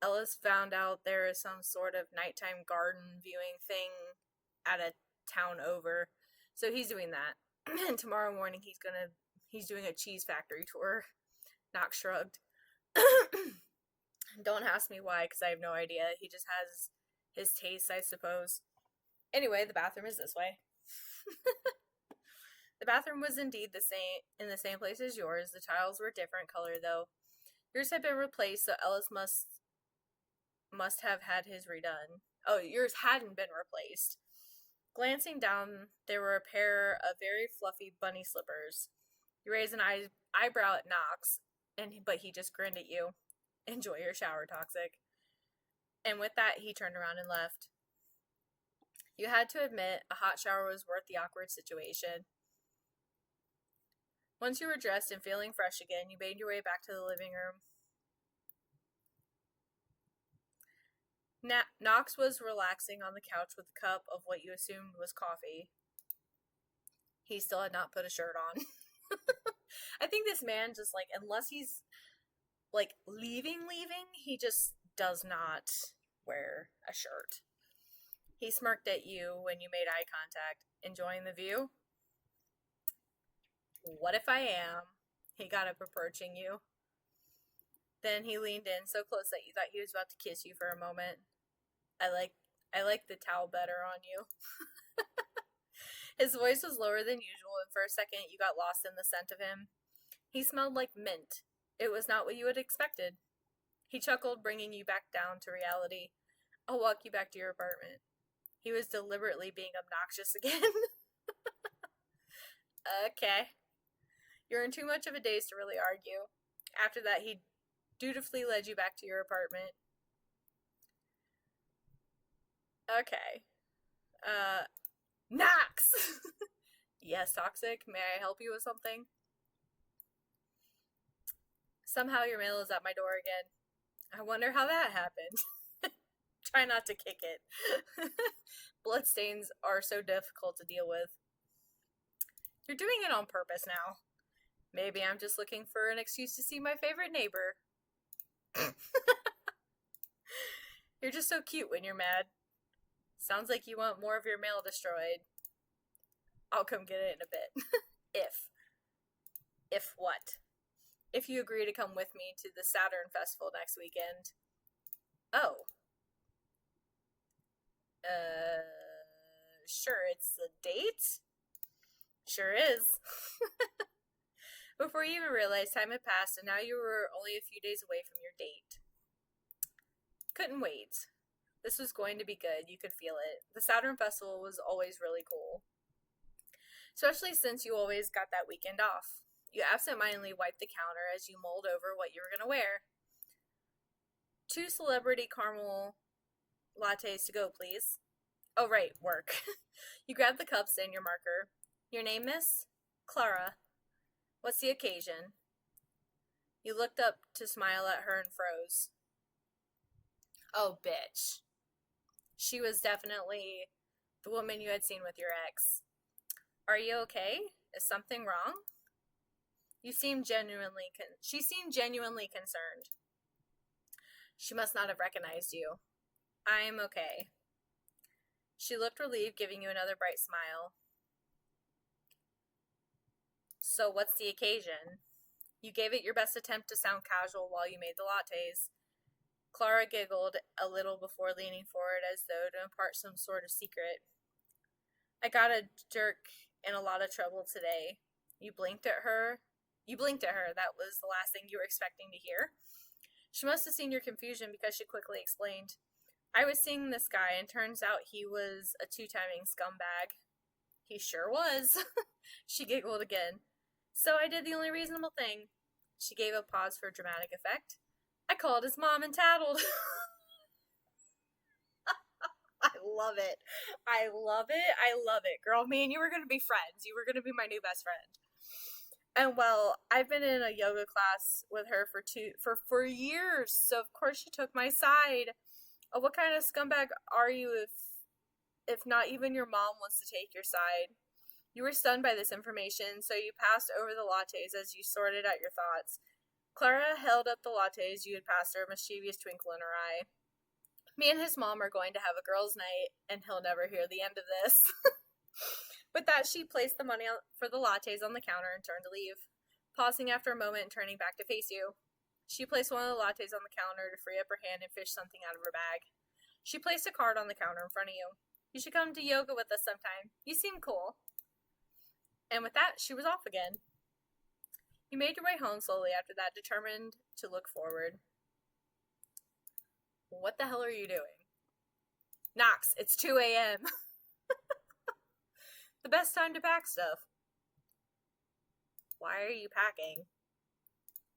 Ellis found out there is some sort of nighttime garden viewing thing at a town over, so he's doing that. And tomorrow morning he's He's doing a cheese factory tour. Knox shrugged. Don't ask me why, because I have no idea. He just has his tastes, I suppose. Anyway, the bathroom is this way. The bathroom was indeed in the same place as yours. The tiles were different color, though. Yours had been replaced, so Ellis must have had his redone. Oh, yours hadn't been replaced. Glancing down, there were a pair of very fluffy bunny slippers. You raised an eyebrow at Knox, but he just grinned at you. Enjoy your shower, Toxic. And with that, he turned around and left. You had to admit, a hot shower was worth the awkward situation. Once you were dressed and feeling fresh again, you made your way back to the living room. Knox was relaxing on the couch with a cup of what you assumed was coffee. He still had not put a shirt on. I think this man just, like, unless he's, like, leaving, he just does not wear a shirt. He smirked at you when you made eye contact. Enjoying the view? What if I am? He got up, approaching you. Then he leaned in so close that you thought he was about to kiss you for a moment. I like the towel better on you. His voice was lower than usual, and for a second you got lost in the scent of him. He smelled like mint. It was not what you had expected. He chuckled, bringing you back down to reality. I'll walk you back to your apartment. He was deliberately being obnoxious again. Okay. You're in too much of a daze to really argue. After that, he dutifully led you back to your apartment. Okay. Knox! Yes, Toxic. May I help you with something? Somehow your mail is at my door again. I wonder how that happened. Try not to kick it. Bloodstains are so difficult to deal with. You're doing it on purpose now. Maybe I'm just looking for an excuse to see my favorite neighbor. You're just so cute when you're mad. Sounds like you want more of your mail destroyed. I'll come get it in a bit. If what? If you agree to come with me to the Saturn Festival next weekend. Oh. Sure, it's a date? Sure is. Before you even realized, time had passed, and now you were only a few days away from your date. Couldn't wait. This was going to be good. You could feel it. The Saturn Festival was always really cool. Especially since you always got that weekend off. You absentmindedly wiped the counter as you mulled over what you were going to wear. 2 celebrity caramel lattes to go, please. Oh, right, work. You grabbed the cups and your marker. Your name, miss? Clara. What's the occasion? You looked up to smile at her and froze. Oh, bitch. She was definitely the woman you had seen with your ex. Are you okay? Is something wrong? She seemed genuinely concerned. She must not have recognized you. I am okay. She looked relieved, giving you another bright smile. So what's the occasion? You gave it your best attempt to sound casual while you made the lattes. Clara giggled a little before leaning forward as though to impart some sort of secret. I got a jerk in a lot of trouble today. You blinked at her. That was the last thing you were expecting to hear. She must have seen your confusion because she quickly explained. I was seeing this guy, and turns out he was a 2-timing scumbag. He sure was. She giggled again. So I did the only reasonable thing. She gave a pause for dramatic effect. I called his mom and tattled. I love it. I love it. Girl, me and you were going to be friends. You were going to be my new best friend. And well, I've been in a yoga class with her for years, so of course she took my side. Oh, what kind of scumbag are you if not even your mom wants to take your side? You were stunned by this information, so you passed over the lattes as you sorted out your thoughts. Clara held up the lattes you had passed her, a mischievous twinkle in her eye. Me and his mom are going to have a girls' night, and he'll never hear the end of this. With that, she placed the money for the lattes on the counter and turned to leave. pausing after a moment and turning back to face you. She placed one of the lattes on the counter to free up her hand and fish something out of her bag. She placed a card on the counter in front of you. You should come to yoga with us sometime. You seem cool. And with that, she was off again. You made your way home slowly after that, determined to look forward. What the hell are you doing? Knox, it's 2 a.m. The best time to pack stuff. Why are you packing?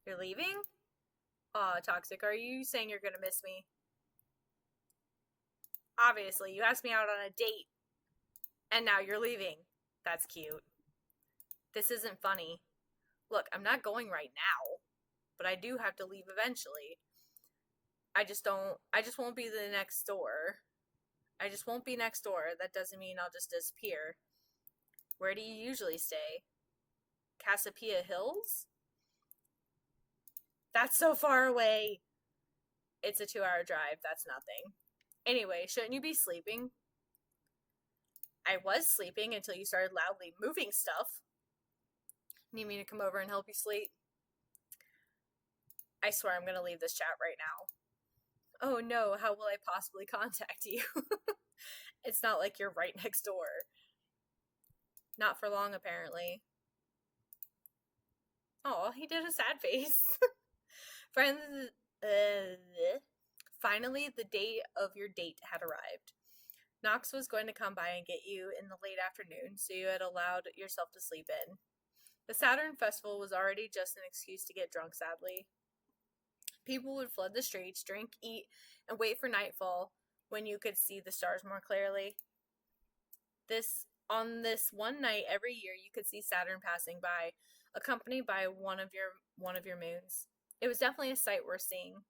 You're leaving? Aw, Toxic, are you saying you're gonna miss me? Obviously, you asked me out on a date, and now you're leaving. That's cute. This isn't funny. Look, I'm not going right now, but I do have to leave eventually. I just won't be the next door. I just won't be next door. That doesn't mean I'll just disappear. Where do you usually stay? Casapia Hills? That's so far away. It's a 2-hour drive. That's nothing. Anyway, shouldn't you be sleeping? I was sleeping until you started loudly moving stuff. Need me to come over and help you sleep? I swear I'm gonna leave this chat right now. Oh no, how will I possibly contact you? It's not like you're right next door. Not for long, apparently. Oh, he did a sad face. Finally, the date of your date had arrived. Knox was going to come by and get you in the late afternoon, so you had allowed yourself to sleep in. The Saturn Festival was already just an excuse to get drunk, sadly. People would flood the streets, drink, eat, and wait for nightfall when you could see the stars more clearly. On this one night every year, you could see Saturn passing by, accompanied by one of your moons. It was definitely a sight worth seeing.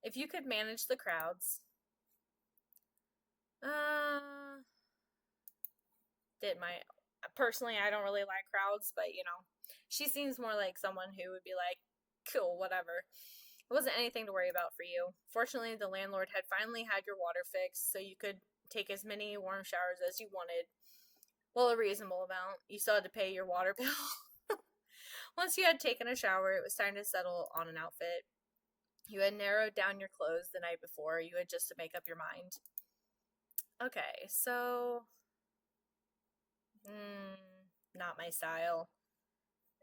If you could manage the crowds. Personally, I don't really like crowds, but she seems more like someone who would be like, cool, whatever. It wasn't anything to worry about for you. Fortunately, the landlord had finally had your water fixed, so you could take as many warm showers as you wanted. Well, a reasonable amount. You still had to pay your water bill. Once you had taken a shower, it was time to settle on an outfit. You had narrowed down your clothes the night before. You had just to make up your mind. Okay, so... not my style.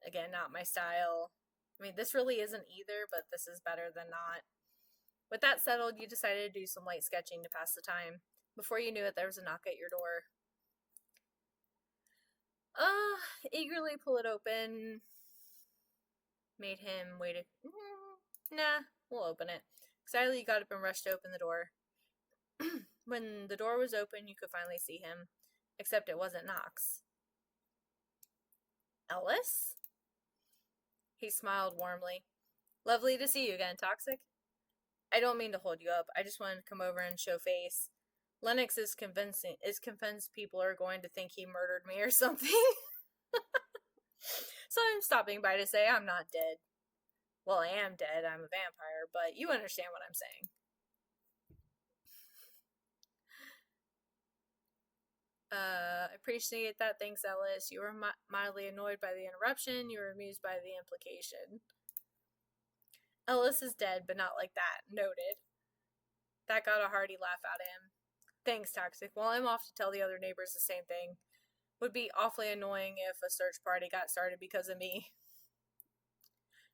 Again, not my style. I mean, this really isn't either, but this is better than not. With that settled, you decided to do some light sketching to pass the time. Before you knew it, there was a knock at your door. Eagerly pull it open. Made him wait nah, we'll open it. Excitedly, you got up and rushed to open the door. When the door was open, you could finally see him. Except it wasn't Knox. Ellis? He smiled warmly. Lovely to see you again, Toxic. I don't mean to hold you up. I just wanted to come over and show face. Lennox is convinced people are going to think he murdered me or something. So I'm stopping by to say I'm not dead. Well, I am dead. I'm a vampire, but you understand what I'm saying. I appreciate that. Thanks, Ellis. You were mildly annoyed by the interruption. You were amused by the implication. Ellis is dead, but not like that. Noted. That got a hearty laugh out of him. Thanks, Toxic. Well, I'm off to tell the other neighbors the same thing. Would be awfully annoying if a search party got started because of me.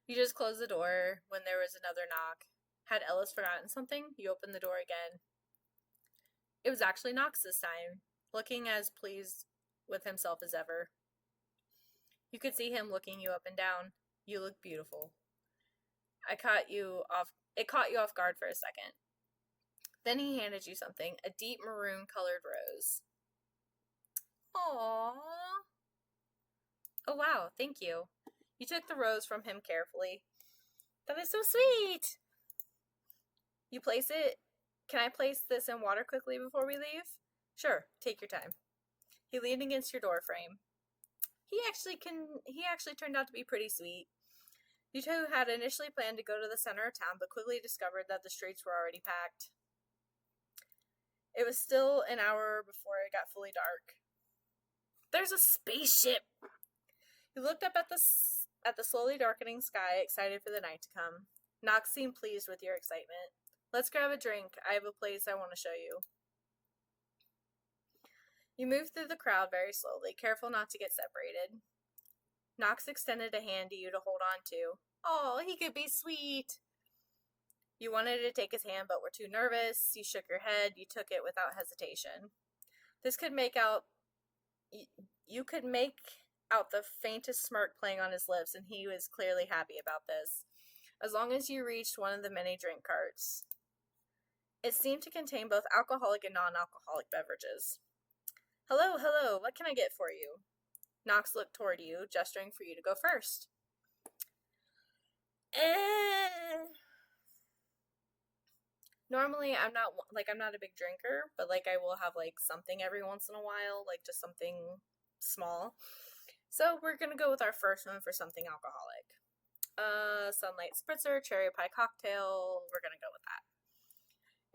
You just closed the door when there was another knock. Had Ellis forgotten something? You opened the door again. It was actually Knox this time, looking as pleased with himself as ever. You could see him looking you up and down. You look beautiful. It caught you off guard for a second. Then he handed you something, a deep maroon-colored rose. Aww. Oh, wow, thank you. You took the rose from him carefully. That is so sweet! You place it... Can I place this in water quickly before we leave? Sure, take your time. He leaned against your door frame. He actually turned out to be pretty sweet. You two had initially planned to go to the center of town, but quickly discovered that the streets were already packed. It was still an hour before it got fully dark. There's a spaceship! You looked up at the at the slowly darkening sky, excited for the night to come. Knox seemed pleased with your excitement. Let's grab a drink. I have a place I want to show you. You moved through the crowd very slowly, careful not to get separated. Knox extended a hand to you to hold on to. Oh, he could be sweet. You wanted to take his hand but were too nervous. You shook your head. You took it without hesitation. You could make out the faintest smirk playing on his lips, and he was clearly happy about this. As long as you reached one of the many drink carts. It seemed to contain both alcoholic and non-alcoholic beverages. Hello, hello, what can I get for you? Knox looked toward you, gesturing for you to go first. Normally, I'm not a big drinker, but I will have something every once in a while, just something small. So we're gonna go with our first one for something alcoholic. Sunlight spritzer, cherry pie cocktail. We're gonna go with that.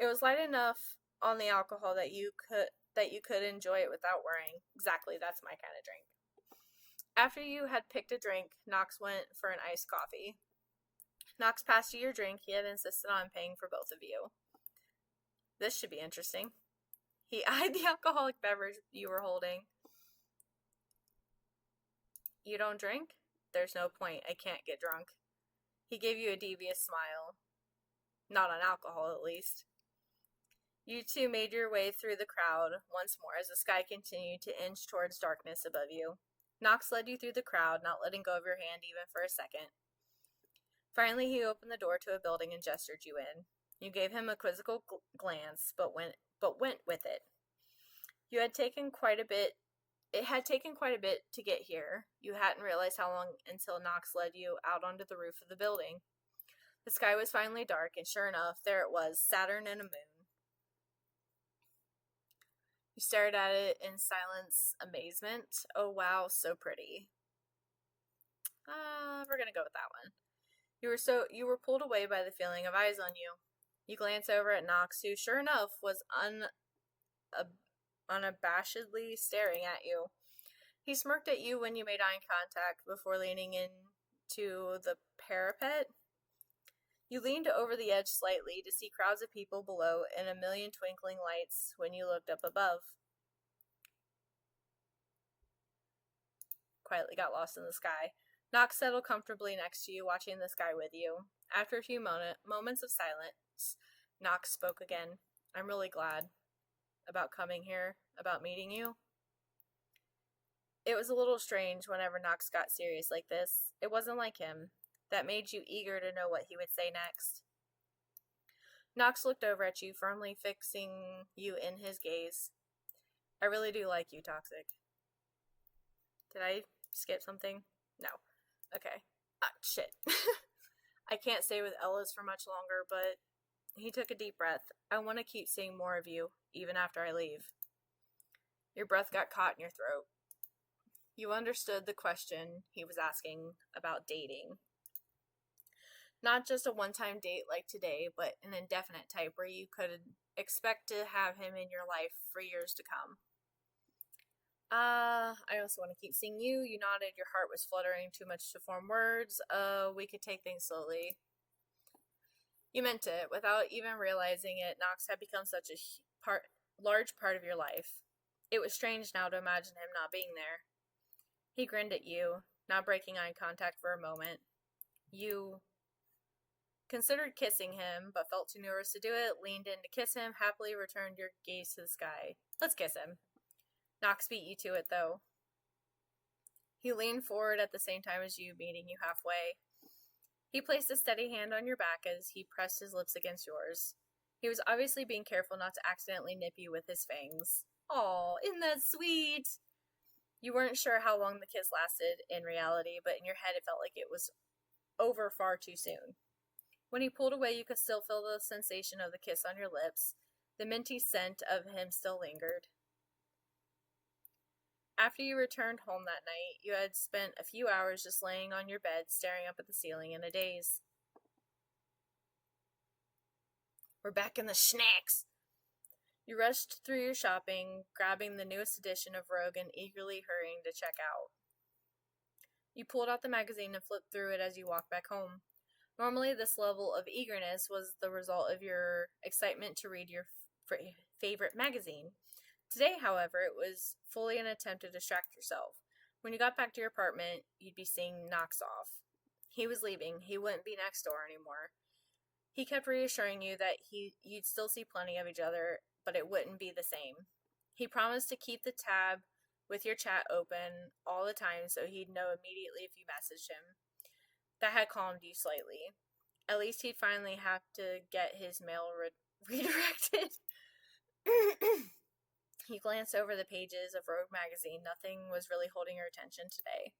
It was light enough on the alcohol that you could enjoy it without worrying. Exactly, that's my kind of drink. After you had picked a drink, Knox went for an iced coffee. Knox passed you your drink. He had insisted on paying for both of you. This should be interesting. He eyed the alcoholic beverage you were holding. You don't drink? There's no point. I can't get drunk. He gave you a devious smile. Not on alcohol, at least. You two made your way through the crowd once more as the sky continued to inch towards darkness above you. Knox led you through the crowd, not letting go of your hand even for a second. Finally, he opened the door to a building and gestured you in. You gave him a quizzical glance, but went with it. It had taken quite a bit to get here. You hadn't realized how long until Knox led you out onto the roof of the building. The sky was finally dark, and sure enough, there it was, Saturn and a moon. You stared at it in silence, amazement. Oh wow, so pretty. We're gonna go with that one. You were pulled away by the feeling of eyes on you. You glance over at Knox, who, sure enough, was unabashedly staring at you. He smirked at you when you made eye contact before leaning into the parapet. You leaned over the edge slightly to see crowds of people below and a million twinkling lights when you looked up above. Quietly got lost in the sky. Knox settled comfortably next to you, watching the sky with you. After a few moments of silence, Knox spoke again. I'm really glad about coming here, about meeting you. It was a little strange whenever Knox got serious like this. It wasn't like him. That made you eager to know what he would say next. Knox looked over at you, firmly fixing you in his gaze. I really do like you, Toxic. Did I skip something? No. Okay. Shit. I can't stay with Ellis for much longer, but he took a deep breath. I want to keep seeing more of you, even after I leave. Your breath got caught in your throat. You understood the question he was asking about dating. Not just a one-time date like today, but an indefinite type where you could expect to have him in your life for years to come. I also want to keep seeing you. You nodded. Your heart was fluttering too much to form words. We could take things slowly. You meant it. Without even realizing it, Knox had become such a large part of your life. It was strange now to imagine him not being there. He grinned at you, not breaking eye contact for a moment. You considered kissing him, but felt too nervous to do it, leaned in to kiss him, happily returned your gaze to the sky. Let's kiss him. Knox beat you to it, though. He leaned forward at the same time as you, meeting you halfway. He placed a steady hand on your back as he pressed his lips against yours. He was obviously being careful not to accidentally nip you with his fangs. Aw, isn't that sweet? You weren't sure how long the kiss lasted in reality, but in your head it felt like it was over far too soon. When he pulled away, you could still feel the sensation of the kiss on your lips. The minty scent of him still lingered. After you returned home that night, you had spent a few hours just laying on your bed, staring up at the ceiling in a daze. We're back in the snacks! You rushed through your shopping, grabbing the newest edition of Rogue and eagerly hurrying to check out. You pulled out the magazine and flipped through it as you walked back home. Normally, this level of eagerness was the result of your excitement to read your favorite magazine. Today, however, it was fully an attempt to distract yourself. When you got back to your apartment, you'd be seeing Knox off. He was leaving. He wouldn't be next door anymore. He kept reassuring you that you'd still see plenty of each other, but it wouldn't be the same. He promised to keep the tab with your chat open all the time so he'd know immediately if you messaged him. That had calmed you slightly. At least he'd finally have to get his mail redirected. He glanced over the pages of Rogue magazine. Nothing was really holding your attention today.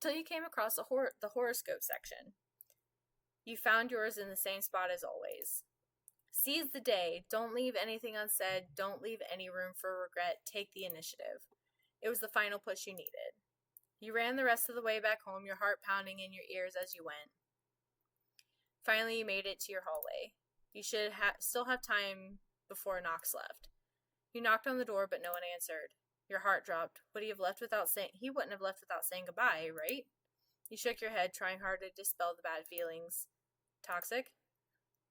Till you came across the horoscope section. You found yours in the same spot as always. Seize the day. Don't leave anything unsaid. Don't leave any room for regret. Take the initiative. It was the final push you needed. You ran the rest of the way back home, your heart pounding in your ears as you went. Finally, you made it to your hallway. You should still have time before Knox left. You knocked on the door, but no one answered. Your heart dropped. Would he have left without saying? He wouldn't have left without saying goodbye, right? You shook your head, trying hard to dispel the bad feelings. Toxic?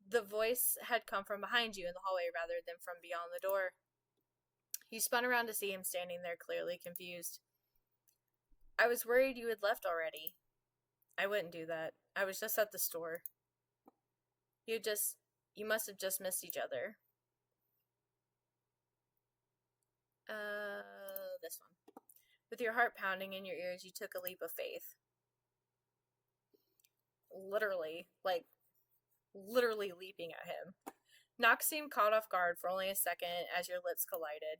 The voice had come from behind you in the hallway rather than from beyond the door. You spun around to see him standing there, clearly confused. I was worried you had left already. I wouldn't do that. I was just at the store. You must have just missed each other. This one. With your heart pounding in your ears, you took a leap of faith. Literally leaping at him. Knox seemed caught off guard for only a second as your lips collided.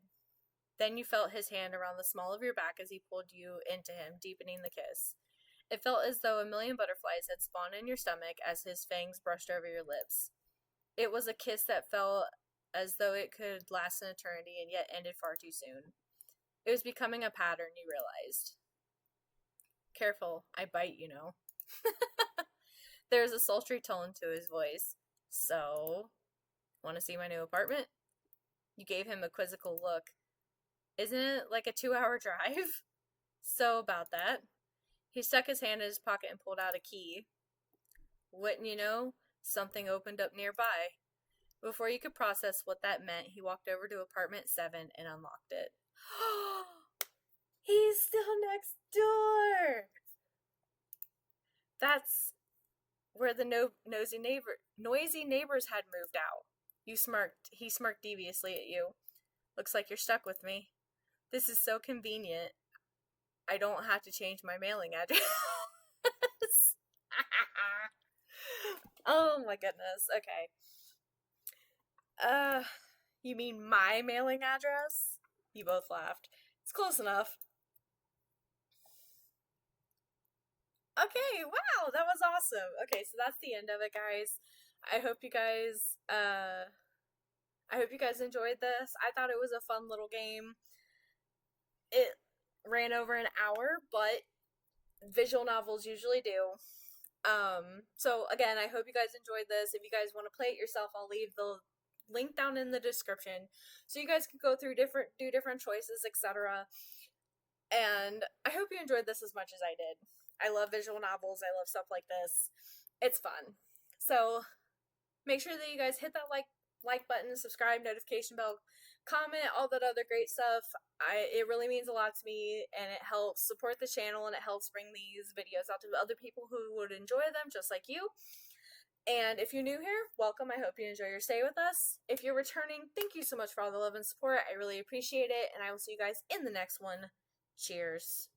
Then you felt his hand around the small of your back as he pulled you into him, deepening the kiss. It felt as though a million butterflies had spawned in your stomach as his fangs brushed over your lips. It was a kiss that felt as though it could last an eternity and yet ended far too soon. It was becoming a pattern, you realized. Careful, I bite, you know. There was a sultry tone to his voice. So, want to see my new apartment? You gave him a quizzical look. Isn't it like a 2-hour drive? So about that. He stuck his hand in his pocket and pulled out a key. Wouldn't you know, something opened up nearby. Before you could process what that meant, he walked over to apartment 7 and unlocked it. He's still next door! That's where the noisy neighbors had moved out. He smirked deviously at you. Looks like you're stuck with me. This is so convenient. I don't have to change my mailing address. Oh my goodness. Okay. You mean my mailing address? You both laughed. It's close enough. Okay, wow, that was awesome. Okay, so that's the end of it, guys. I hope you guys enjoyed this. I thought it was a fun little game. It ran over an hour, but visual novels usually do. So again, I hope you guys enjoyed this. If you guys want to play it yourself, I'll leave the link down in the description so you guys can go through do different choices, etc. And I hope you enjoyed this as much as I did. I love visual novels. I love stuff like this. It's fun. So make sure that you guys hit that like button, subscribe, notification bell, comment, all that other great stuff. It really means a lot to me, and it helps support the channel, and it helps bring these videos out to other people who would enjoy them just like you. And if you're new here, welcome. I hope you enjoy your stay with us. If you're returning, thank you so much for all the love and support. I really appreciate it, and I will see you guys in the next one. Cheers.